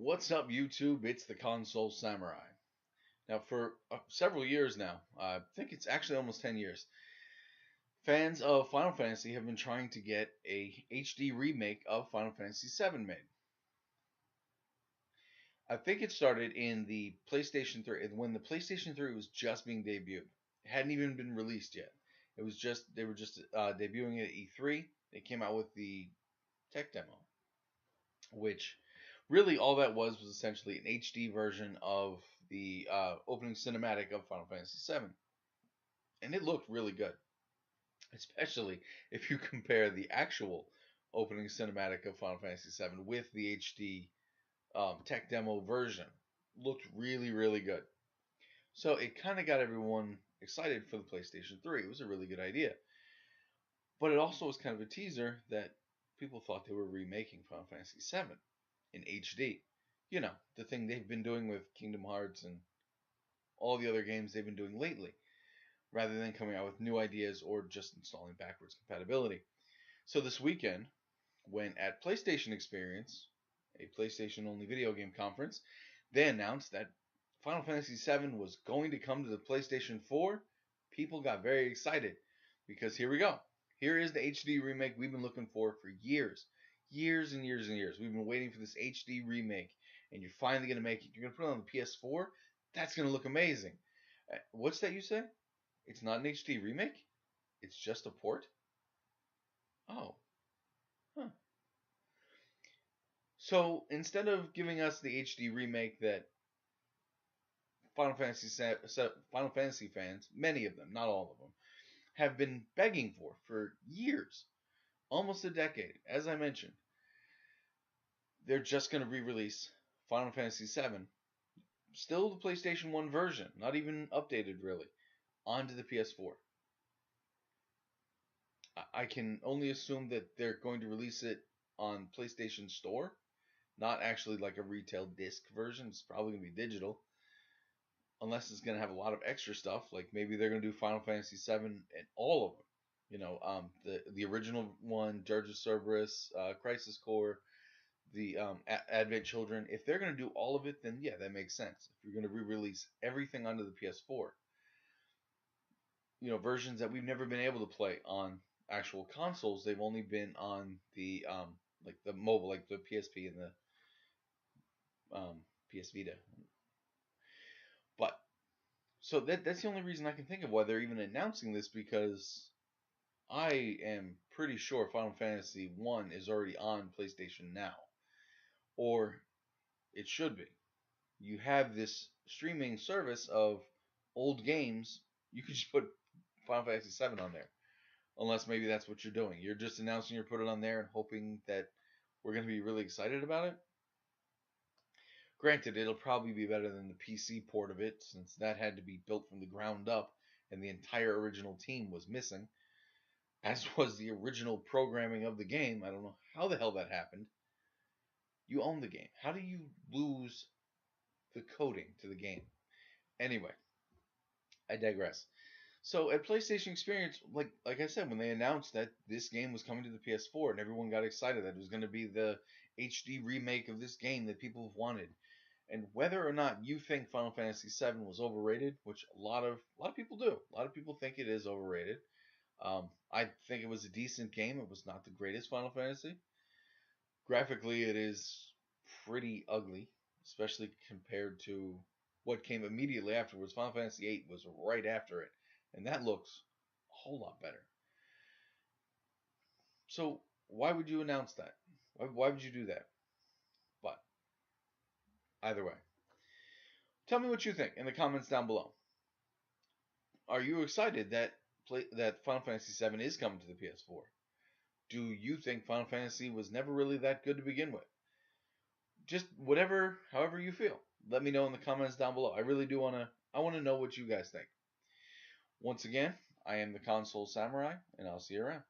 What's up, YouTube? It's the Console Samurai. Now, for several years now, I think it's actually almost 10 years, fans of Final Fantasy have been trying to get a HD remake of Final Fantasy VII made. I think it started in the PlayStation 3, when the PlayStation 3 was just being debuted. It hadn't even been released yet. They were just debuting it at E3. They came out with the tech demo, which really all that was essentially an HD version of the opening cinematic of Final Fantasy VII, and it looked really good, especially if you compare the actual opening cinematic of Final Fantasy VII with the HD tech demo version. Looked really, really good. So it kind of got everyone excited for the PlayStation 3. It was a really good idea, but it also was kind of a teaser that people thought they were remaking Final Fantasy VII in HD. You know, the thing they've been doing with Kingdom Hearts and all the other games they've been doing lately, rather than coming out with new ideas or just installing backwards compatibility. So this weekend, when at PlayStation Experience, a PlayStation only video game conference, they announced that Final Fantasy VII was going to come to the PlayStation 4. People got very excited because here we go. Here is the HD remake we've been looking for years. Years and years and years. We've been waiting for this HD remake, and you're finally going to make it. You're going to put it on the PS4. That's going to look amazing. What's that you say? It's not an HD remake? It's just a port? Oh. Huh. So instead of giving us the HD remake that Final Fantasy fans, many of them, not all of them, have been begging for years, almost a decade, as I mentioned, they're just going to re-release Final Fantasy VII, still the PlayStation 1 version, not even updated really, onto the PS4. I can only assume that they're going to release it on PlayStation Store, not actually like a retail disc version. It's probably going to be digital, unless it's going to have a lot of extra stuff, like maybe they're going to do Final Fantasy VII and all of them. You know, the original one, Dirge of Cerberus, Crisis Core, the Advent Children. If they're going to do all of it, then yeah, that makes sense. If you're going to re-release everything onto the PS4, you know, versions that we've never been able to play on actual consoles, they've only been on the like the mobile, like the PSP and the PS Vita. But so that's the only reason I can think of why they're even announcing this, because I am pretty sure Final Fantasy 1 is already on PlayStation Now, or it should be. You have this streaming service of old games. You could just put Final Fantasy 7 on there, unless maybe that's what you're doing. You're just announcing you're putting it on there and hoping that we're going to be really excited about it. Granted, it'll probably be better than the PC port of it, since that had to be built from the ground up, and the entire original team was missing, as was the original programming of the game. I don't know how the hell that happened. You own the game. How do you lose the coding to the game? Anyway, I digress. So at PlayStation Experience, like I said, when they announced that this game was coming to the PS4, and everyone got excited that it was going to be the HD remake of this game that people have wanted, and whether or not you think Final Fantasy VII was overrated, which a lot of people do, a lot of people think it is overrated. I think it was a decent game. It was not the greatest Final Fantasy. Graphically, it is pretty ugly, especially compared to what came immediately afterwards. Final Fantasy VIII was right after it, and that looks a whole lot better. So why would you announce that? Why would you do that? But either way, tell me what you think in the comments down below. Are you excited that Final Fantasy VII is coming to the PS4? Do you think Final Fantasy was never really that good to begin with? Just whatever, however you feel. Let me know in the comments down below. I really do I want to know what you guys think. Once again, I am the Console Samurai, and I'll see you around.